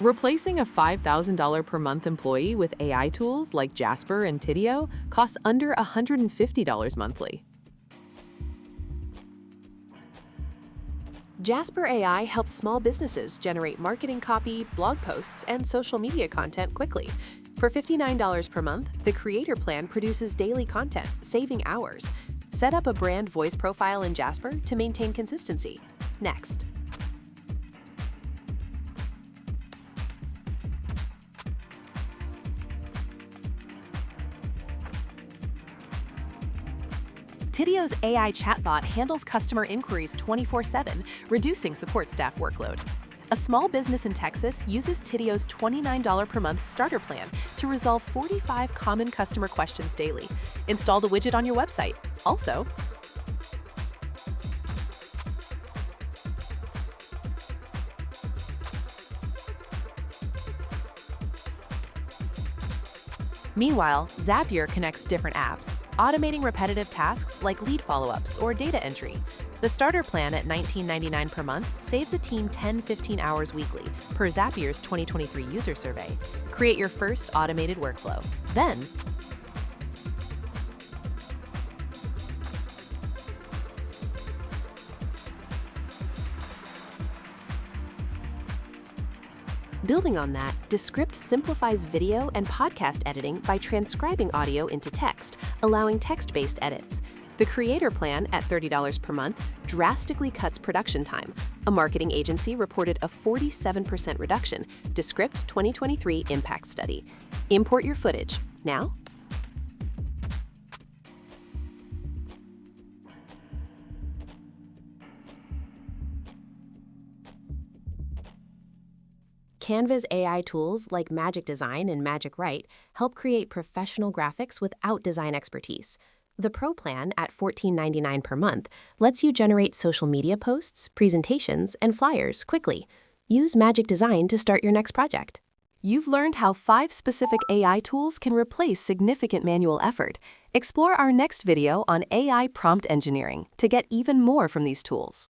Replacing a $5,000 per month employee with AI tools like Jasper and Tidio costs under $150 monthly. Jasper AI helps small businesses generate marketing copy, blog posts, and social media content quickly. For $59 per month, the Creator Plan produces daily content, saving hours. Set up a brand voice profile in Jasper to maintain consistency. Next. Tidio's AI chatbot handles customer inquiries 24/7, reducing support staff workload. A small business in Texas uses Tidio's $29 per month starter plan to resolve 45 common customer questions daily. Install the widget on your website. Also, meanwhile, Zapier connects different apps, automating repetitive tasks like lead follow-ups or data entry. The starter plan at $19.99 per month saves a team 10-15 hours weekly, per Zapier's 2023 user survey. Create your first automated workflow. Then, building on that, Descript simplifies video and podcast editing by transcribing audio into text, allowing text-based edits. The Creator Plan at $30 per month drastically cuts production time. A marketing agency reported a 47% reduction. Descript 2023 Impact Study. Import your footage. Now, Canva's AI tools like Magic Design and Magic Write help create professional graphics without design expertise. The Pro Plan at $14.99 per month lets you generate social media posts, presentations, and flyers quickly. Use Magic Design to start your next project. You've learned how 5 specific AI tools can replace significant manual effort. Explore our next video on AI prompt engineering to get even more from these tools.